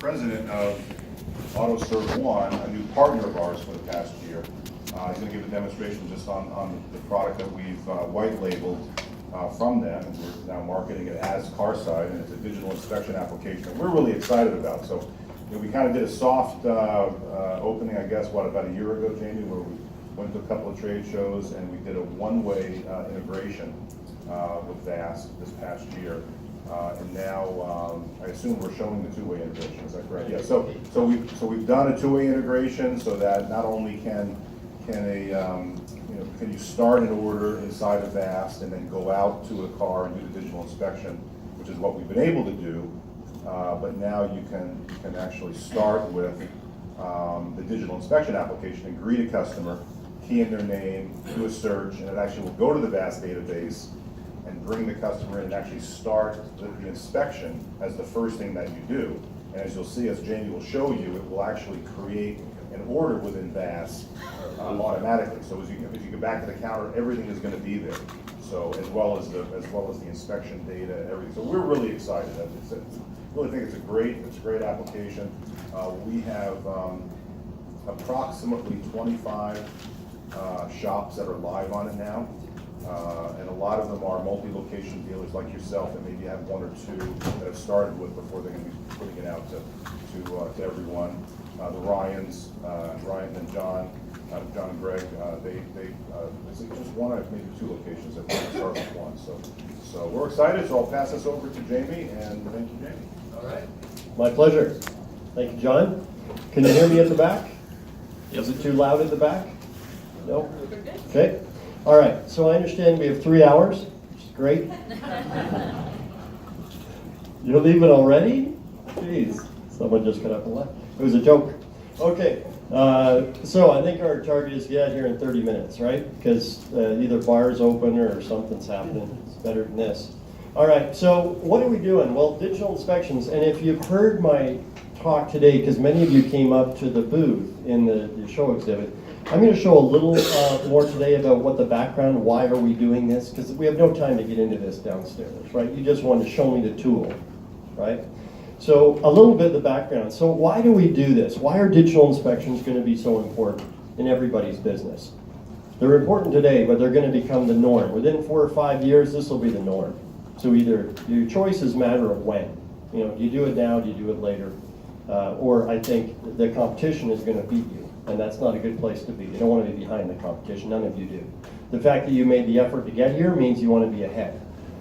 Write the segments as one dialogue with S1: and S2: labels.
S1: president of AutoServe One, a new partner of ours for the past year. He's going to give a demonstration just on the product that we've white labeled from them, and we're now marketing it as Carside, and it's a digital inspection application that we're really excited about. So, we kind of did a soft opening, I guess, about a year ago, Jamie, where we went to a couple of trade shows and we did a one-way integration with VAST this past year. And now I assume we're showing the two-way integration. Is that correct? Yeah. So we've done a two-way integration so that not only can you start an order inside of VAST and then go out to a car and do the digital inspection, which is what we've been able to do, but now you can actually start with the digital inspection application and greet a customer, key in their name, do a search, and it actually will go to the VAST database and bring the customer in and actually start the inspection as the first thing that you do. And as you'll see, as Jamie will show you, it will actually create an order within VAST automatically. So if you go back to the counter, everything is going to be there. So as well as the inspection data and everything. So we're really excited. I really think it's a great application. We have approximately 25 shops that are live on it now. And a lot of them are multi-location dealers like yourself, and maybe you have one or two that have started with before they're going to be putting it out to everyone. The Ryans, Ryan and John and Greg, they just one or maybe two locations that want to start with one. So we're excited. So I'll pass this over to Jamie, and thank you, Jamie.
S2: All right.
S3: My pleasure. Thank you, John. Can you hear me at the back? Is it too loud at the back? No? Okay. All right. So I understand we have 3 hours, which is great. You're leaving already? Jeez. Someone just got up and left. It was a joke. Okay. So I think our target is to get out here in 30 minutes, right? Because either bar's open or something's happening. It's better than this. All right, so what are we doing? Well, digital inspections, and if you've heard my talk today, because many of you came up to the booth in the show exhibit, I'm going to show a little more today about what the background, why are we doing this, because we have no time to get into this downstairs, right? You just wanted to show me the tool, right? So a little bit of the background. So why do we do this? Why are digital inspections going to be so important in everybody's business? They're important today, but they're going to become the norm. Within 4 or 5 years, this will be the norm. So either your choice is a matter of when. Do you do it now, do you do it later? Or I think the competition is going to beat you, and that's not a good place to be. You don't want to be behind the competition, none of you do. The fact that you made the effort to get here means you want to be ahead,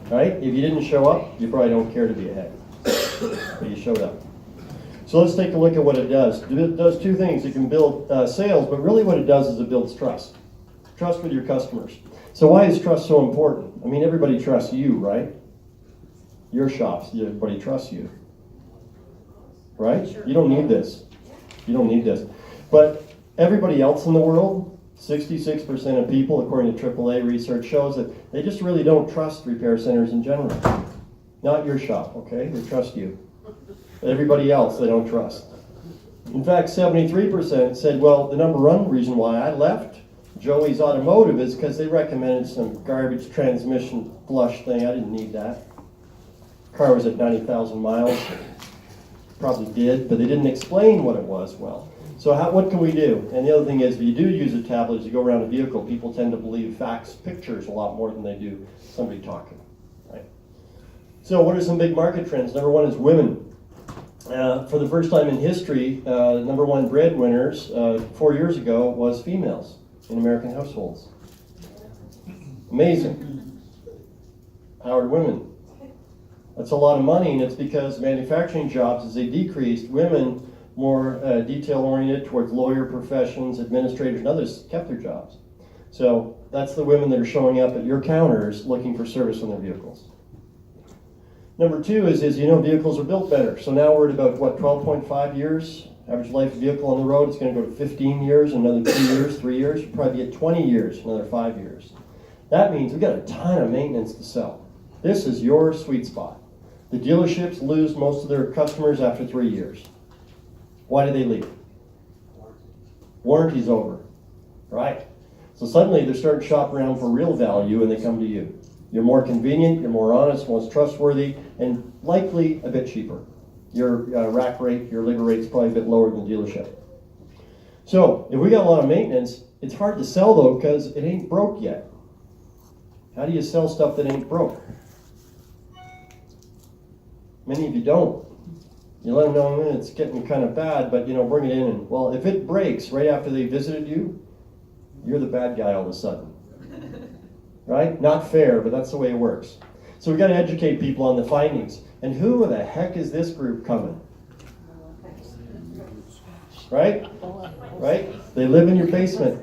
S3: right? If you didn't show up, you probably don't care to be ahead, but you showed up. So let's take a look at what it does. It does two things. It can build sales, but really what it does is it builds trust. Trust with your customers. So why is trust so important? I mean, everybody trusts you, right? Your shops, everybody trusts you, right? You don't need this. You don't need this. But everybody else in the world, 66% of people, according to AAA research, shows that they just really don't trust repair centers in general. Not your shop, okay? They trust you. Everybody else, they don't trust. In fact, 73% said, well, the number one reason why I left Joey's Automotive is because they recommended some garbage transmission flush thing. I didn't need that. Car was at 90,000 miles. Probably did, but they didn't explain what it was well. So what can we do? And the other thing is, if you do use a tablet, as you go around a vehicle, people tend to believe facts, pictures a lot more than they do somebody talking, right? So what are some big market trends? Number one is women. For the first time in history, number one breadwinners 4 years ago was females in American households. Amazing. How are women? That's a lot of money, and it's because manufacturing jobs, as they decreased, women more detail-oriented towards lawyer professions, administrators, and others kept their jobs. So that's the women that are showing up at your counters looking for service on their vehicles. Number two is vehicles are built better. So now we're at about, 12.5 years? Average life of vehicle on the road, it's going to go to 15 years, another 2 years, 3 years, you'll probably get 20 years, another 5 years. That means we've got a ton of maintenance to sell. This is your sweet spot. The dealerships lose most of their customers after 3 years. Why do they leave? Warranty's over, right? So suddenly they're starting to shop around for real value and they come to you. You're more convenient, you're more honest, most trustworthy, and likely a bit cheaper. your rack rate, your labor rate is probably a bit lower than dealership. So if we got a lot of maintenance, it's hard to sell though because it ain't broke yet. How do you sell stuff that ain't broke? Many of you don't. You let them know it's getting kind of bad, but bring it in and, well, if it breaks right after they visited you, you're the bad guy all of a sudden. Right? Not fair, but that's the way it works. So we've got to educate people on the findings. And who the heck is this group coming? Right? Right? They live in your basement.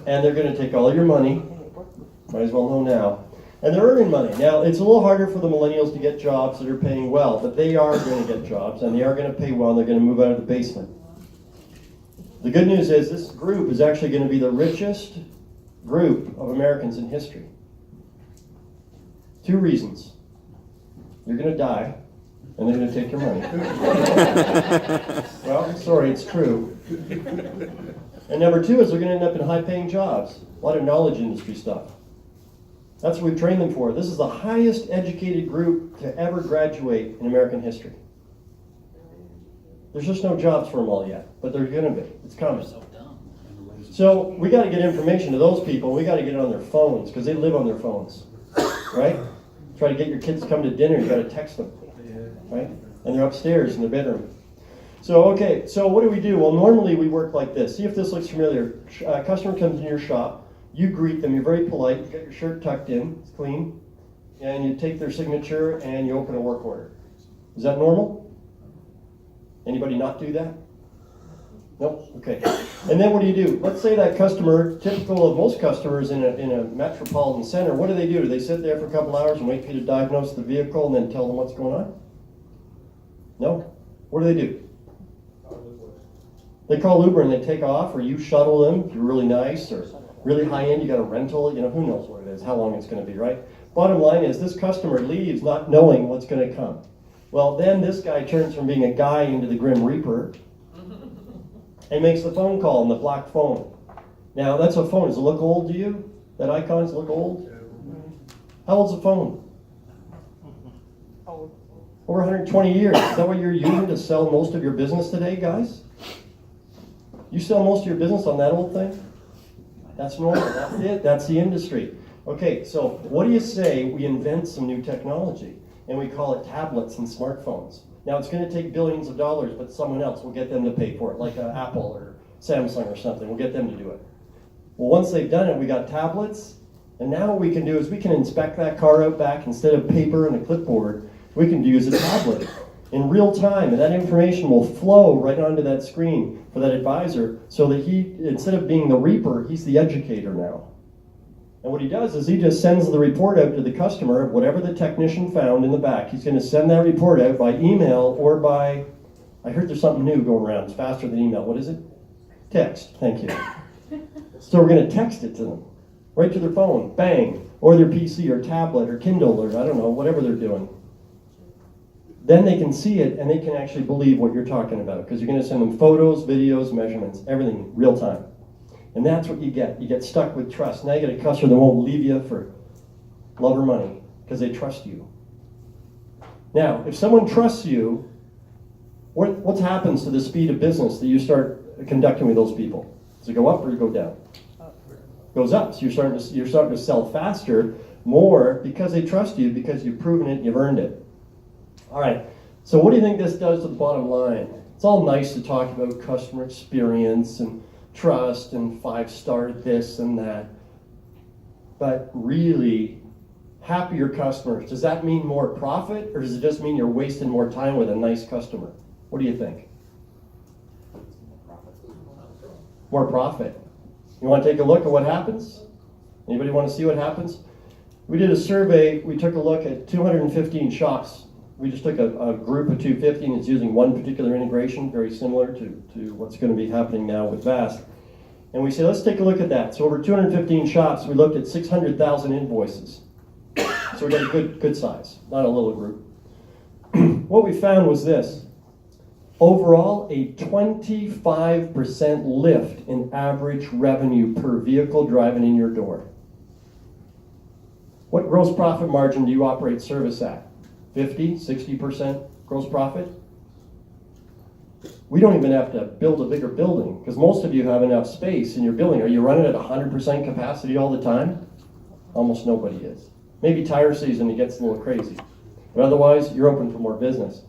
S3: And they're going to take all your money. Might as well know now. And they're earning money. Now, it's a little harder for the millennials to get jobs that are paying well, but they are going to get jobs, and they are going to pay well, and they're going to move out of the basement. The good news is this group is actually going to be the richest group of Americans in history. 2 reasons. You're going to die, and they're going to take your money. Well, sorry, it's true. And number 2 is they're going to end up in high-paying jobs. A lot of knowledge industry stuff. That's what we've trained them for. This is the highest educated group to ever graduate in American history. There's just no jobs for them all yet, but they're going to be. It's coming. So we got to get information to those people. We got to get it on their phones because they live on their phones, right? Try to get your kids to come to dinner. You got to text them, right? And they're upstairs in their bedroom. So okay. So what do? Well, normally we work like this. See if this looks familiar. A customer comes in your shop. You greet them, you're very polite, you got your shirt tucked in, it's clean, and you take their signature and you open a work order. Is that normal? Anybody not do that? Nope, okay. And then what do? Let's say that customer, typical of most customers in a metropolitan center, what do? Do they sit there for a couple hours and wait for you to diagnose the vehicle and then tell them what's going on? No. What do? They call Uber and they take off, or you shuttle them if you're really nice, or really high end, you got a rental, who knows what it is, how long it's going to be, right? Bottom line is this customer leaves not knowing what's going to come. Well, then this guy turns from being a guy into the Grim Reaper and makes the phone call on the black phone. Now, that's a phone. Does it look old to you? That icons look old? How old's the phone? Over 120 years. Is that what you're using to sell most of your business today, guys? You sell most of your business on that old thing? That's normal. That's it. That's the industry. Okay, so what do you say we invent some new technology and we call it tablets and smartphones? Now it's going to take billions of dollars, but someone else will get them to pay for it, like Apple or Samsung or something. We'll get them to do it. Well, once they've done it, we got tablets, and now what we can do is we can inspect that car out back instead of paper and a clipboard. We can use a tablet in real time, and that information will flow right onto that screen for that advisor so that he, instead of being the reaper, he's the educator now. And what he does is he just sends the report out to the customer of whatever the technician found in the back. He's going to send that report out by email or by, I heard there's something new going around. It's faster than email. What is it? Text. Thank you. So we're going to text it to them, right to their phone, bang, or their PC or tablet or Kindle or I don't know, whatever they're doing. Then they can see it and they can actually believe what you're talking about because you're going to send them photos, videos, measurements, everything real time. And that's what you get. You get stuck with trust. Now you get a customer that won't leave you for love or money because they trust you. Now, if someone trusts you, what happens to the speed of business that you start conducting with those people? Does it go up or does it go down? It goes up. So you're starting to sell faster, more because they trust you because you've proven it, you've earned it. All right, so what do you think this does to the bottom line? It's all nice to talk about customer experience and trust and 5-star this and that, but really, happier customers, does that mean more profit or does it just mean you're wasting more time with a nice customer? What do you think? More profit. You want to take a look at what happens? Anybody want to see what happens? We did a survey, we took a look at 215 shops. We just took a group of 250 and it's using one particular integration, very similar to what's going to be happening now with VAST. And we said, let's take a look at that. So over 215 shops, we looked at 600,000 invoices. So we got a good size, not a little group. What we found was this. Overall, a 25% lift in average revenue per vehicle driving in your door. What gross profit margin do you operate service at? 50, 60% gross profit. We don't even have to build a bigger building because most of you have enough space in your building. Are you running at 100% capacity all the time? Almost nobody is. Maybe tire season it gets a little crazy. But otherwise, you're open for more business.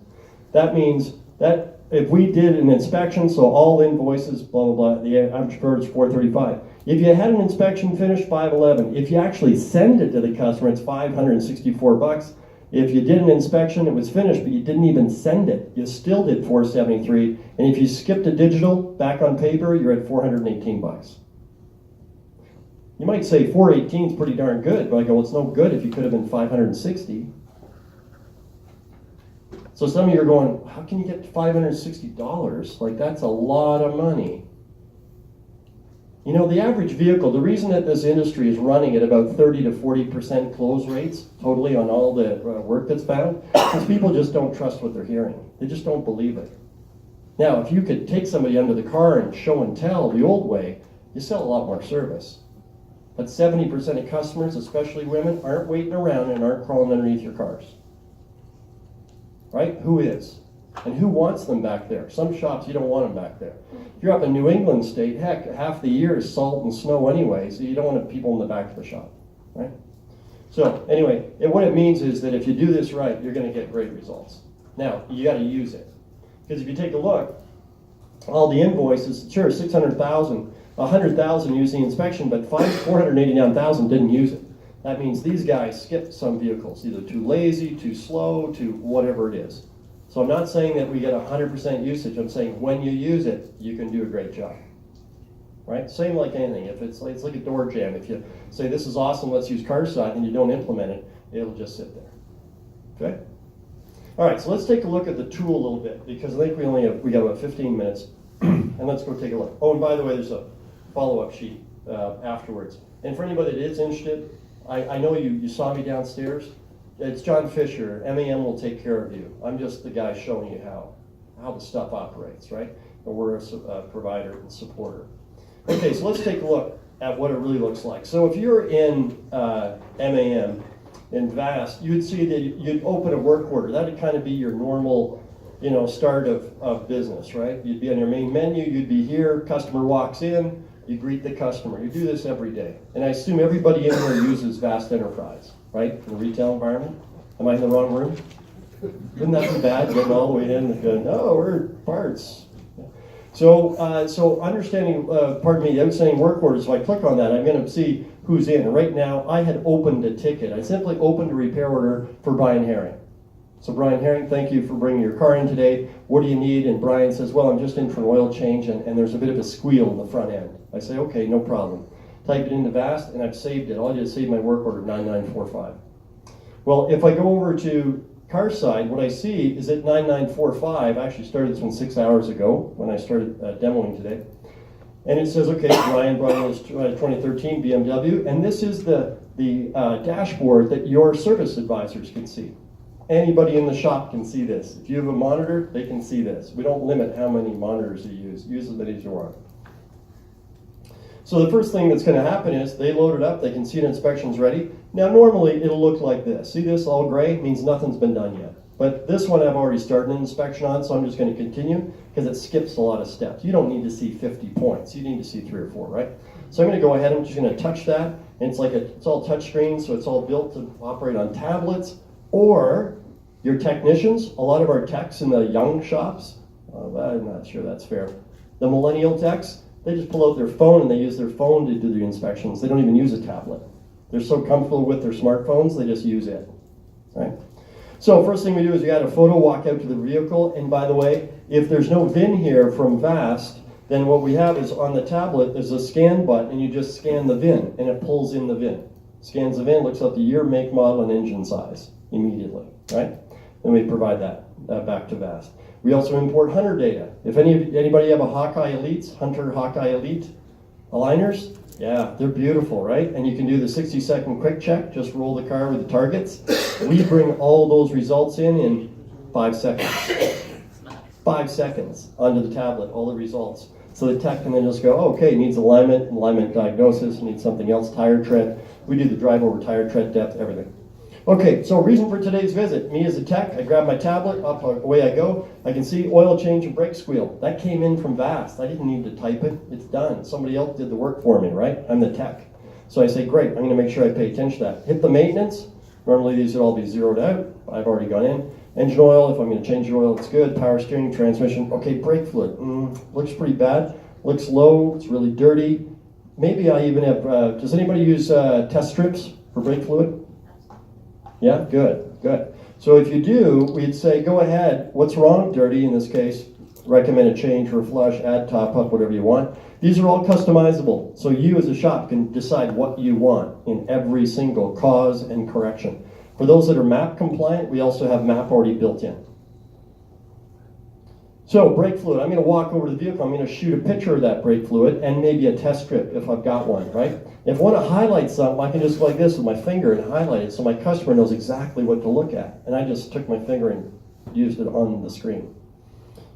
S3: That means that if we did an inspection, so all invoices, blah, blah, blah, the average per is 435. If you had an inspection finished, 511. If you actually send it to the customer, it's 564 bucks. If you did an inspection, it was finished, but you didn't even send it, you still did 473. And if you skipped a digital back on paper, you're at 418 bucks. You might say 418 is pretty darn good, but I go, well, it's no good if you could have been 560. So some of you are going, how can you get $560? Like, that's a lot of money. You know, the average vehicle, the reason that this industry is running at about 30 to 40% close rates totally on all the work that's found, is people just don't trust what they're hearing. They just don't believe it. Now, if you could take somebody under the car and show and tell the old way, you sell a lot more service. But 70% of customers, especially women, aren't waiting around and aren't crawling underneath your cars. Right? Who is? And who wants them back there? Some shops, you don't want them back there. If you're up in New England state, heck, half the year is salt and snow anyway, so you don't want people in the back of the shop, right? So anyway, what it means is that if you do this right, you're going to get great results. Now, you got to use it. Because if you take a look, all the invoices, sure, 600,000, 100,000 used the inspection, but 489,000 didn't use it. That means these guys skipped some vehicles, either too lazy, too slow, to whatever it is. So I'm not saying that we get 100% usage. I'm saying when you use it, you can do a great job. Right? Same like anything. If it's like a door jamb. If you say this is awesome, let's use carside, and you don't implement it, it'll just sit there. Okay? All right. So let's take a look at the tool a little bit because I think we got about 15 minutes, and let's go take a look. Oh, and by the way, there's a follow-up sheet afterwards. And for anybody that is interested, I know you saw me downstairs. It's John Fisher. MAM will take care of you. I'm just the guy showing you how the stuff operates, right? And we're a provider and supporter. Okay, so let's take a look at what it really looks like. So if you're in MAM, in VAST, you'd see that you'd open a work order. That would kind of be your normal, start of business, right? You'd be on your main menu. You'd be here. Customer walks in. You greet the customer. You do this every day. And I assume everybody in here uses VAST Enterprise, right? In the retail environment. Am I in the wrong room? Wouldn't that be bad, getting all the way in and going, oh, we're parts. So understanding, pardon me, I'm saying work orders. So I click on that, I'm going to see who's in. Right now, I had opened a ticket. I simply opened a repair order for Brian Herring. So Brian Herring, thank you for bringing your car in today. What do you need? And Brian says, well, I'm just in for an oil change, and there's a bit of a squeal in the front end. I say, okay, no problem. Type it into VAST, and I've saved it. All I did is save my work order, 9945. Well, if I go over to carside, what I see is at 9945, I actually started this one 6 hours ago when I started demoing today. And it says, okay, Brian is 2013 BMW, and this is the dashboard that your service advisors can see. Anybody in the shop can see this. If you have a monitor, they can see this. We don't limit how many monitors you use. Use as many as you want. So the first thing that's going to happen is they load it up. They can see an inspection's ready. Now normally it'll look like this. See this all gray? It means nothing's been done yet. But this one I've already started an inspection on, so I'm just going to continue because it skips a lot of steps. You don't need to see 50 points. You need to see 3 or 4, right? So I'm going to go ahead. I'm just going to touch that, and it's all touch screen, so it's all built to operate on tablets. Or your technicians, a lot of our techs in the young shops, I'm not sure that's fair. The millennial techs, they just pull out their phone and they use their phone to do the inspections. They don't even use a tablet. They're so comfortable with their smartphones, they just use it, right? So first thing we do is we got a photo walk out to the vehicle. And by the way, if there's no VIN here from VAST, then what we have is on the tablet, there's a scan button, and you just scan the VIN, and it pulls in the VIN. Scans the VIN, looks up the year, make, model, and engine size immediately, right? Then we provide that back to VAST. We also import Hunter data. If anybody have a Hawkeye Elites, Hunter Hawkeye Elite aligners, yeah, they're beautiful, right? And you can do the 60-second quick check, just roll the car with the targets. We bring all those results in 5 seconds. 5 seconds onto the tablet, all the results. So the tech can then just go, oh, okay, needs alignment diagnosis, needs something else, tire tread. We do the drive over tire tread depth, everything. Okay, so reason for today's visit. Me as a tech, I grab my tablet, up away I go. I can see oil change and brake squeal. That came in from VAST. I didn't need to type it. It's done. Somebody else did the work for me, right? I'm the tech. So I say, great, I'm going to make sure I pay attention to that. Hit the maintenance. Normally these would all be zeroed out. I've already gone in. Engine oil, if I'm going to change the oil, it's good. Power steering, transmission. Okay, brake fluid. Looks pretty bad. Looks low. It's really dirty. Maybe I even have, does anybody use test strips for brake fluid? Yeah, good, good. So if you do, we'd say, go ahead. What's wrong? Dirty in this case. Recommend a change or a flush, add, top up, whatever you want. These are all customizable. So you as a shop can decide what you want in every single cause and correction. For those that are MAP compliant, we also have MAP already built in. So brake fluid, I'm going to walk over to the vehicle, I'm going to shoot a picture of that brake fluid and maybe a test strip if I've got one, right? If I want to highlight something, I can just go like this with my finger and highlight it so my customer knows exactly what to look at. And I just took my finger and used it on the screen.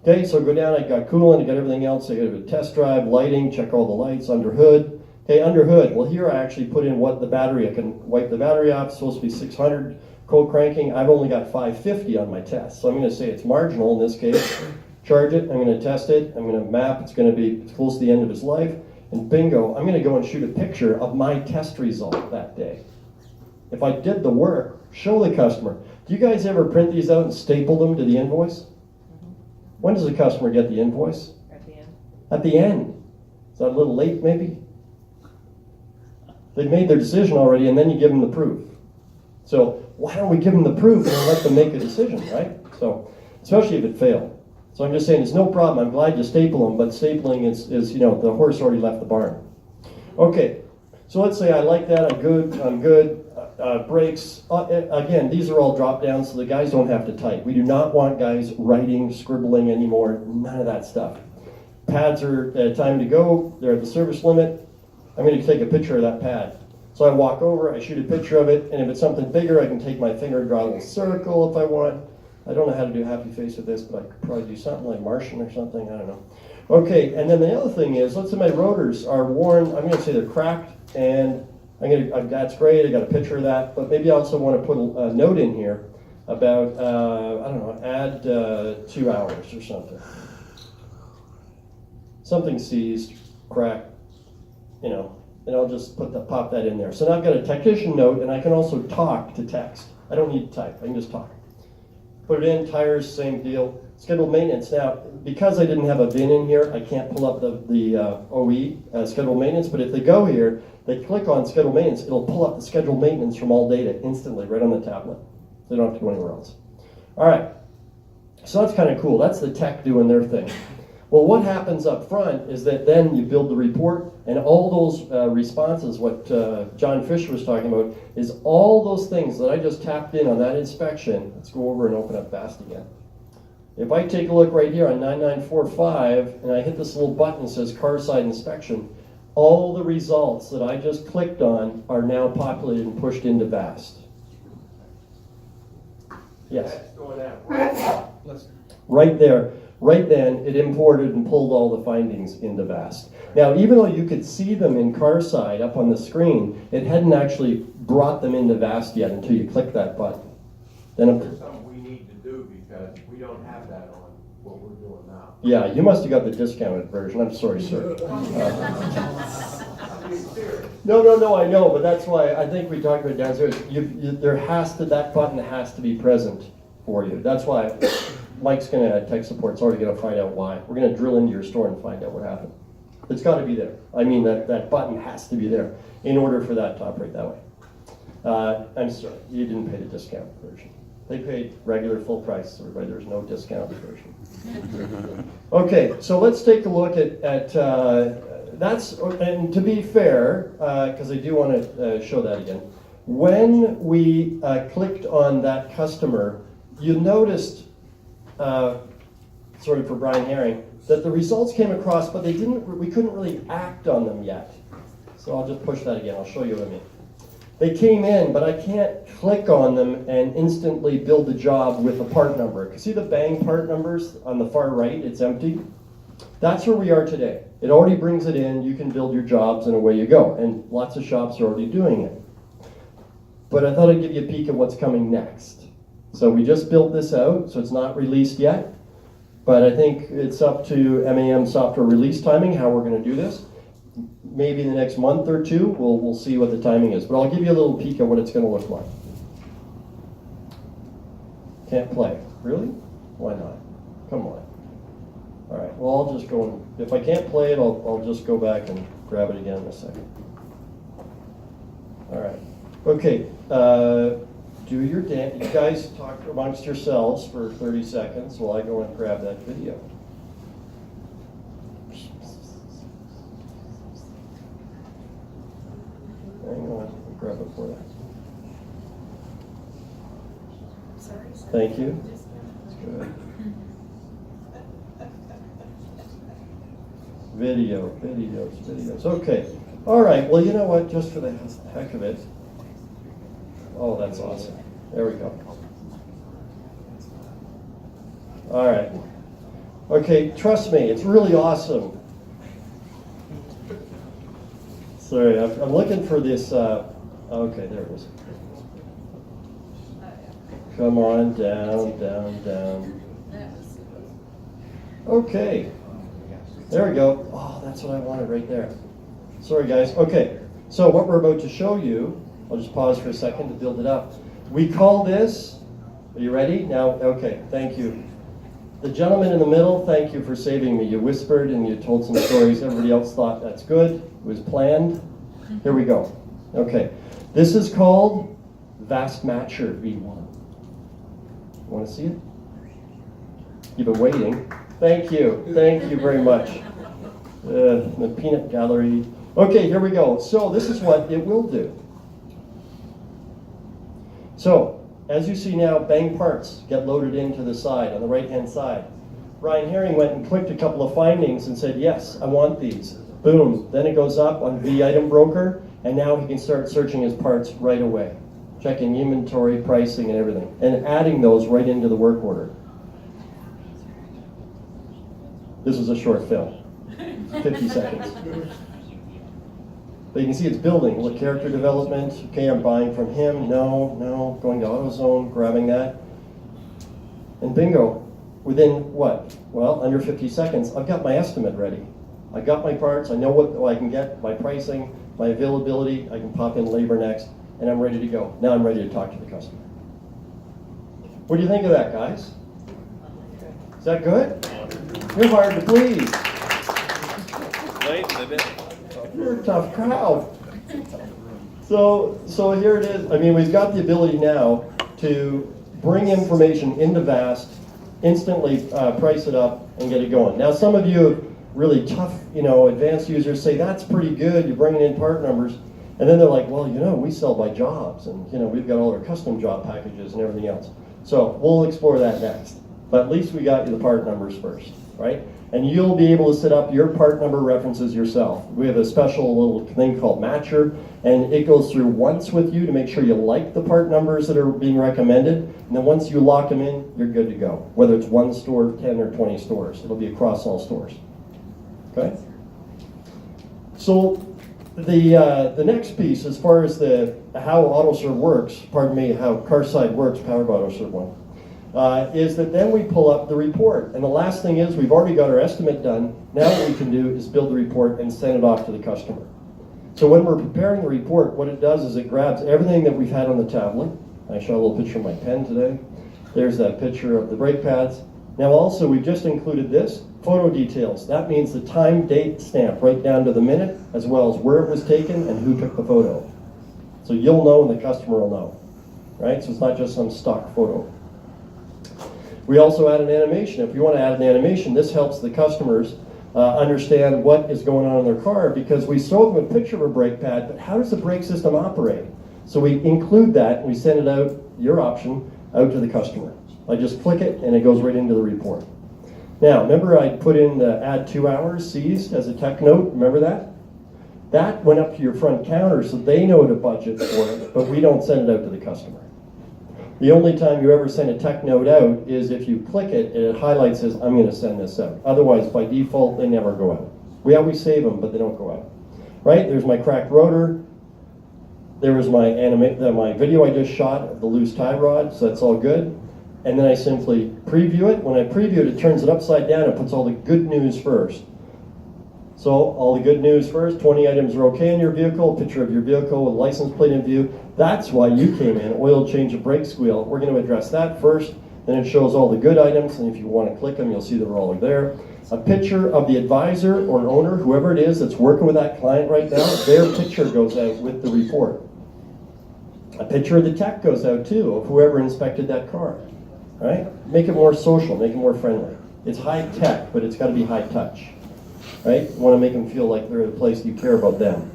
S3: Okay, so go down, I got coolant, I got everything else, I got a test drive, lighting, check all the lights, under hood. Okay, under hood, well here I actually put in what the battery, I can wipe the battery off, it's supposed to be 600, cold cranking, I've only got 550 on my test. So I'm going to say it's marginal in this case. Charge it, I'm going to test it, I'm going to map, it's going to be close to the end of its life, and bingo, I'm going to go and shoot a picture of my test result that day. If I did the work, show the customer. Do you guys ever print these out and staple them to the invoice? When does the customer get the invoice?
S2: At the end.
S3: At the end. Is that a little late maybe? They've made their decision already and then you give them the proof. So why don't we give them the proof and let them make a decision, right? So, especially if it failed. So I'm just saying it's no problem. I'm glad you staple them, but stapling is you know, the horse already left the barn. Okay, so let's say I like that, I'm good. Brakes, again, these are all drop downs so the guys don't have to type. We do not want guys writing, scribbling anymore, none of that stuff. Pads are time to go, they're at the service limit. I'm going to take a picture of that pad. So I walk over, I shoot a picture of it, and if it's something bigger, I can take my finger and draw a little circle if I want. I don't know how to do happy face with this, but I could probably do something like Martian or something, I don't know. Okay, and then the other thing is, let's say my rotors are worn, I'm going to say they're cracked, and that's great, I got a picture of that, but maybe I also want to put a note in here about, I don't know, add 2 hours or something. Something seized, cracked, you know, and I'll just pop that in there. So now I've got a technician note, and I can also talk to text. I don't need to type, I can just talk. Put it in, tires, same deal. Scheduled maintenance. Now, because I didn't have a VIN in here, I can't pull up the OE, scheduled maintenance, but if they go here, they click on scheduled maintenance, it'll pull up the scheduled maintenance from all data instantly, right on the tablet. They don't have to go anywhere else. All right, so that's kind of cool. That's the tech doing their thing. Well, what happens up front is that then you build the report, and all those responses, what John Fisher was talking about, is all those things that I just tapped in on that inspection. Let's go over and open up VAST again. If I take a look right here on 9945, and I hit this little button that says carside inspection, all the results that I just clicked on are now populated and pushed into VAST. Yes?
S4: That's going out.
S3: Right there. Right then, it imported and pulled all the findings into VAST. Now, even though you could see them in carside up on the screen, it hadn't actually brought them into VAST yet until you click that button. Then
S4: There's something we need to do because we don't have that on what we're doing now.
S3: yeah, you must have got the discounted version. I'm sorry, sir. No, I know, but that's why I think we talked about it downstairs. That button has to be present for you. That's why Mike's going to tech support. It's already going to find out why. We're going to drill into your store and find out what happened. It's got to be there. I mean, that button has to be there in order for that to operate that way. I'm sorry, you didn't pay the discount version. They paid regular full price, everybody. There's no discount version. Okay, so let's take a look at that's, and to be fair, because I do want to show that again. When we clicked on that customer, you noticed, sorry for Brian Herring, that the results came across, but we couldn't really act on them yet. So I'll just push that again. I'll show you what I mean. They came in, but I can't click on them and instantly build the job with a part number. See the bang part numbers on the far right? It's empty. That's where we are today. It already brings it in. You can build your jobs and away you go. And lots of shops are already doing it. but I thought I'd give you a peek at what's coming next. So we just built this out, so it's not released yet, but I think it's up to MAM software release timing, how we're gonna do this. Maybe in the next month or two, we'll see what the timing is, but I'll give you a little peek at what it's gonna look like. Can't play, really? Why not? Come on. All right, well, I'll just go and, if I can't play it, I'll just go back and grab it again in a second. All right, okay, do your dance. You guys talk amongst yourselves for 30 seconds while I go and grab that video. Hang on, I'll grab it for you. Thank you. That's good. Videos. Okay. All right. Well, you know what? Just for the heck of it. Oh, that's awesome. There we go. All right. Okay. Trust me, it's really awesome. Sorry, I'm looking for this. Okay, there it is. Come on, down. Okay. There we go. Oh, that's what I wanted right there. Sorry, guys. Okay, so what we're about to show you, I'll just pause for a second to build it up. We call this, are you ready? Now, okay, thank you. The gentleman in the middle, thank you for saving me. You whispered and you told some stories. Everybody else thought that's good. It was planned. Here we go. Okay, this is called Vast Matcher V1. Want to see it? You've been waiting. Thank you very much. The peanut gallery. Okay, here we go. So this is what it will do. So, as you see now, bang parts get loaded into the side, on the right-hand side. Brian Herring went and clicked a couple of findings and said, yes, I want these. Boom. Then it goes up on the item broker, and now he can start searching his parts right away. Checking inventory, pricing, and everything, and adding those right into the work order. This is a short film, 50 seconds. But you can see it's building. Look, character development. Okay, I'm buying from him. No. Going to AutoZone, grabbing that. And bingo. Within what? Well, under 50 seconds, I've got my estimate ready. I got my parts. I know what I can get, my pricing, my availability. I can pop in labor next, and I'm ready to go. Now I'm ready to talk to the customer. What do you think of that, guys? Is that good? You're hard to please. You're a tough crowd. So here it is. I mean, we've got the ability now to bring information into VAST, instantly price it up, and get it going. Now, some of you really tough, advanced users say, that's pretty good, you're bringing in part numbers. And then they're like, well, we sell by jobs, and we've got all our custom job packages and everything else. So we'll explore that next. But at least we got you the part numbers first, right? And you'll be able to set up your part number references yourself. We have a special little thing called Matcher, and it goes through once with you to make sure you like the part numbers that are being recommended. And then once you lock them in, you're good to go. Whether it's one store, 10 or 20 stores. It'll be across all stores. Okay? So the next piece, as far as how AutoServe works, how carside works, powered by AutoServe 1, is that then we pull up the report. And the last thing is, we've already got our estimate done. Now what we can do is build the report and send it off to the customer. So when we're preparing the report, what it does is it grabs everything that we've had on the tablet. I show a little picture of my pen today. There's that picture of the brake pads. Now also, we've just included this, photo details. That means the time, date stamp right down to the minute, as well as where it was taken and who took the photo. So you'll know and the customer will know, right? So it's not just some stock photo. We also add an animation. If you want to add an animation, this helps the customers understand what is going on in their car, because we show them a picture of a brake pad, but how does the brake system operate? So we include that and we send it out, your option, out to the customer. I just click it and it goes right into the report. Now, remember I put in the add 2 hours seized as a tech note, remember that? That went up to your front counter so they know to budget for it, but we don't send it out to the customer. The only time you ever send a tech note out is if you click it and it highlights says, I'm going to send this out. Otherwise, by default, they never go out. We always save them, but they don't go out. Right? There's my cracked rotor. There was my my video I just shot of the loose tie rod, so that's all good. And then I simply preview it. When I preview it, it turns it upside down and puts all the good news first. So all the good news first, 20 items are okay in your vehicle, picture of your vehicle with license plate in view. That's why you came in, oil change, a brake squeal. We're going to address that first. Then it shows all the good items, and if you want to click them, you'll see they're all there. A picture of the advisor or owner, whoever it is that's working with that client right now, their picture goes out with the report. A picture of the tech goes out too, of whoever inspected that car, right? Make it more social, make it more friendly. It's high tech, but it's got to be high touch, right? You want to make them feel like they're at a place you care about them.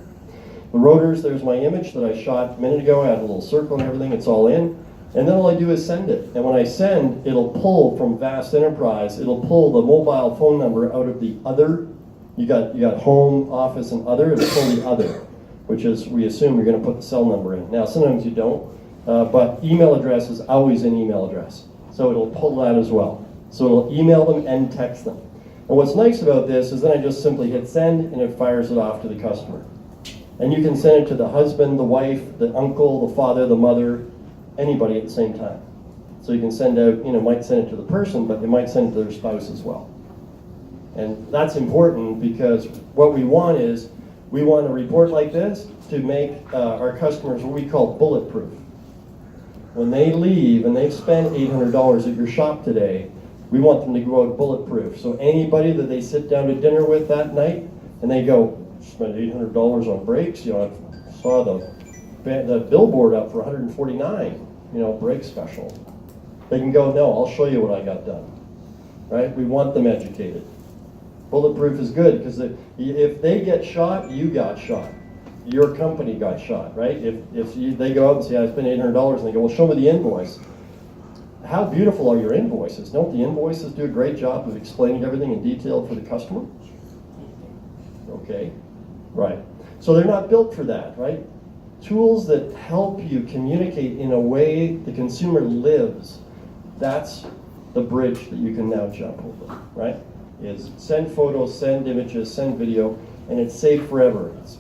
S3: The rotors, there's my image that I shot a minute ago. I had a little circle and everything, it's all in. And then all I do is send it. And when I send, it'll pull from Vast Enterprise, it'll pull the mobile phone number out of the other. You got home, office, and other. It'll pull the other, which is, we assume you're going to put the cell number in. Now, sometimes you don't, but email address is always an email address. So it'll pull that as well. So it'll email them and text them. And what's nice about this is then I just simply hit send, and it fires it off to the customer. And you can send it to the husband, the wife, the uncle, the father, the mother, anybody at the same time. So you can send out, might send it to the person, but they might send it to their spouse as well. And that's important because what we want is, we want a report like this to make our customers what we call bulletproof. When they leave and they've spent $800 at your shop today, we want them to go out bulletproof. So anybody that they sit down to dinner with that night and they go, spent $800 on brakes, I saw the billboard up for $149, brake special. They can go, no, I'll show you what I got done, right? We want them educated. Bulletproof is good because if they get shot, you got shot. Your company got shot, right? If they go out and say, I spent $800, and they go, well, show me the invoice. How beautiful are your invoices? Don't the invoices do a great job of explaining everything in detail for the customer? Okay, right. So they're not built for that, right? Tools that help you communicate in a way the consumer lives, that's the bridge that you can now jump over, right? Is send photos, send images, send video, and it's saved forever. It's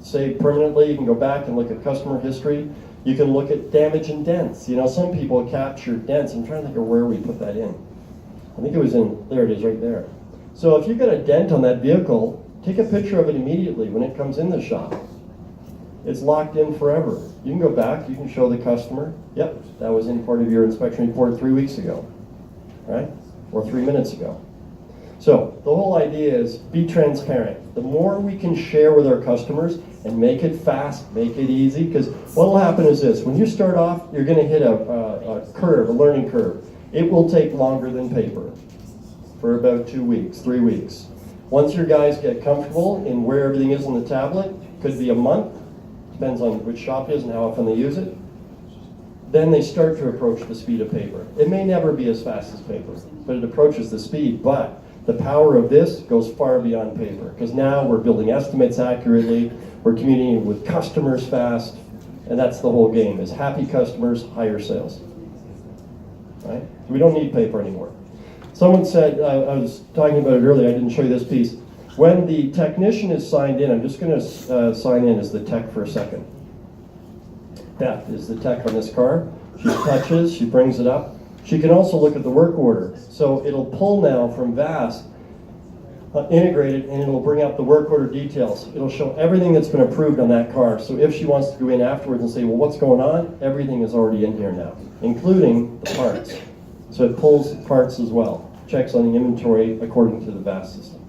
S3: saved permanently. You can go back and look at customer history. You can look at damage and dents. Some people capture dents. I'm trying to think of where we put that in. I think it was there it is right there. So if you've got a dent on that vehicle, take a picture of it immediately when it comes in the shop. It's locked in forever. You can go back, you can show the customer, yep, that was in part of your inspection report 3 weeks ago, right? Or 3 minutes ago. So the whole idea is be transparent. The more we can share with our customers and make it fast, make it easy, because what will happen is this, when you start off, you're going to hit a curve, a learning curve. It will take longer than paper for about 2 weeks, 3 weeks. Once your guys get comfortable in where everything is on the tablet, could be a month, depends on which shop it is and how often they use it, then they start to approach the speed of paper. It may never be as fast as paper, but it approaches the speed. But the power of this goes far beyond paper, because now we're building estimates accurately, we're communicating with customers fast, and that's the whole game, is happy customers, higher sales. Right? We don't need paper anymore. Someone said, I was talking about it earlier, I didn't show you this piece. When the technician is signed in, I'm just going to sign in as the tech for a second. Beth is the tech on this car. She touches, she brings it up. She can also look at the work order. So it'll pull now from VAST, integrated, and it'll bring up the work order details. It'll show everything that's been approved on that car. So if she wants to go in afterwards and say, well, what's going on? Everything is already in here now, including the parts. So it pulls parts as well, checks on the inventory according to the VAST system.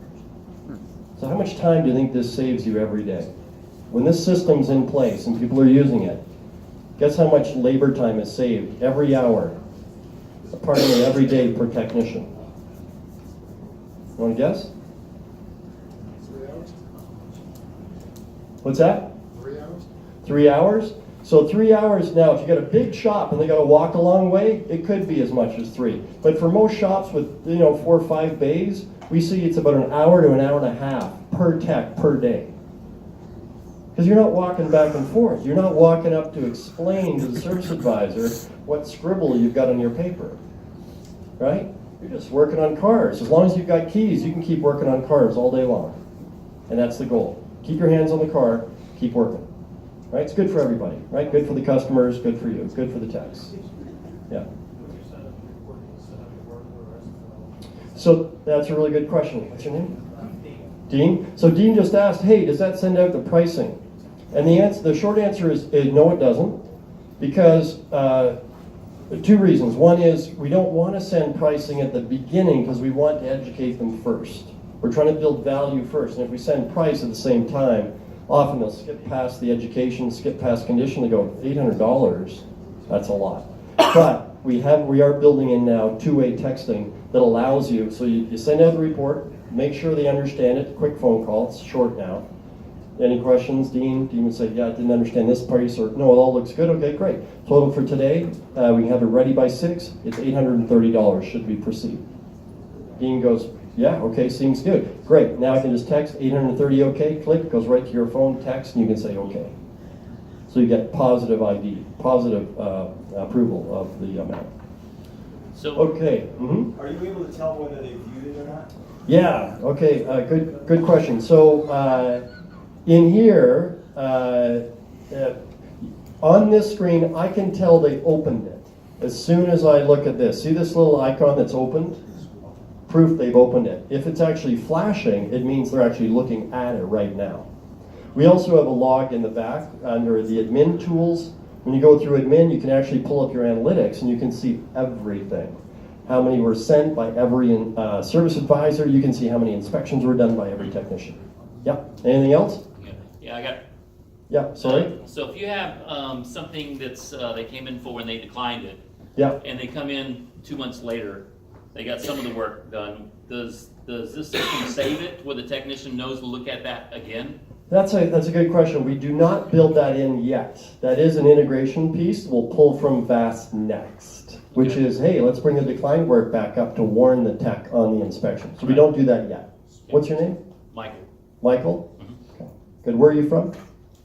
S3: So how much time do you think this saves you every day? When this system's in place and people are using it, guess how much labor time is saved every hour? Pardon me, every day per technician. You want to guess?
S2: 3 hours.
S3: What's that?
S2: 3 hours.
S3: 3 hours? So 3 hours now, if you got a big shop and they got to walk a long way, it could be as much as 3. But for most shops with 4 or 5 bays, we see it's about an hour to an hour and a half per tech per day. Because you're not walking back and forth. You're not walking up to explain to the service advisor what scribble you've got on your paper, right? You're just working on cars. As long as you've got keys, you can keep working on cars all day long. And that's the goal. Keep your hands on the car, keep working. right? It's good for everybody, right? Good for the customers, good for you, good for the techs. Yeah. So that's a really good question. What's your name? Dean. So Dean just asked, hey, does that send out the pricing? And the short answer is no, it doesn't, because two reasons. One is we don't want to send pricing at the beginning because we want to educate them first. We're trying to build value first, and if we send price at the same time, often they'll skip past the education, skip past condition, they go, $800, that's a lot. But we are building in now two-way texting that allows you, so you send out the report, make sure they understand it, quick phone call, it's short now. Any questions, Dean? Dean would say, yeah, I didn't understand this price, or no, it all looks good, okay, great. Total for today, we can have it ready by 6, it's $830, should we proceed? Dean goes, yeah, okay, seems good. Great, now I can just text, 830 okay, click, goes right to your phone, text, and you can say okay. So you get positive ID, positive approval of the amount.
S5: So,
S3: Okay.
S6: Are you able to tell whether they viewed it or not?
S3: Yeah, okay, good question. So in here, on this screen, I can tell they opened it. As soon as I look at this, see this little icon that's opened? Proof they've opened it. If it's actually flashing, it means they're actually looking at it right now. We also have a log in the back under the admin tools. When you go through admin, you can actually pull up your analytics and you can see everything. How many were sent by every service advisor. You can see how many inspections were done by every technician. Yep. Anything else?
S5: yeah, I got.
S3: Yeah, sorry?
S5: So if you have something that's they came in for when they declined it,
S3: Yeah.
S5: and they come in 2 months later, they got some of the work done. Does this system save it where the technician knows to look at that again?
S3: That's a good question. We do not build that in yet. That is an integration piece we'll pull from VAST next, which
S5: Okay.
S3: is, hey, let's bring the decline work back up to warn the tech on the inspection. So we don't do that yet. What's your name?
S5: Michael,
S3: Michael?
S5: Mhm.
S3: Okay. Good. Where are you from?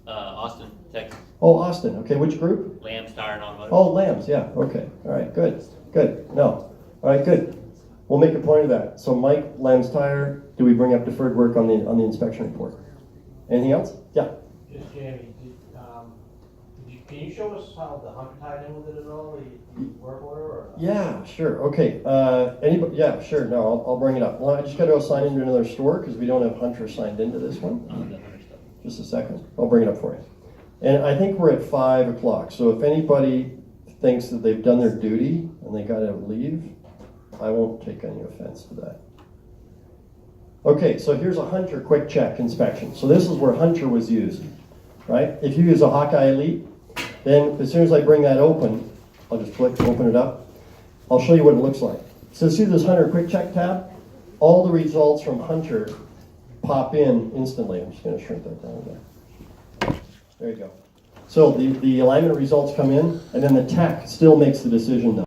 S5: Austin, Texas,
S3: Oh, Austin. Okay, which group?
S5: Lamb's Tire and Automotive.
S3: Oh, Lambs, yeah, okay. All right, good, good. No. All right, good. We'll make a point of that. So Mike, Lambs Tire, do we bring up deferred work on the inspection report? Anything else? Yeah.
S7: Just Jamie, can you show us how the Hunter tied in with it at all, the work order, or?
S3: Yeah, sure. Okay. Anybody? Yeah, sure. No, I'll bring it up. Well, I just got to assign into another store because we don't have Hunter signed into this one.
S5: The Hunter stuff.
S3: Just a second. I'll bring it up for you. And I think we're at 5 o'clock. So if anybody thinks that they've done their duty and they got to leave, I won't take any offense to that. Okay, so here's a Hunter quick check inspection. So this is where Hunter was used, right? If you use a Hawkeye Elite, then as soon as I bring that open, I'll just click, open it up. I'll show you what it looks like. So see this Hunter quick check tab? All the results from Hunter pop in instantly. I'm just going to shrink that down there. There you go. So the alignment results come in, and then the tech still makes the decision though.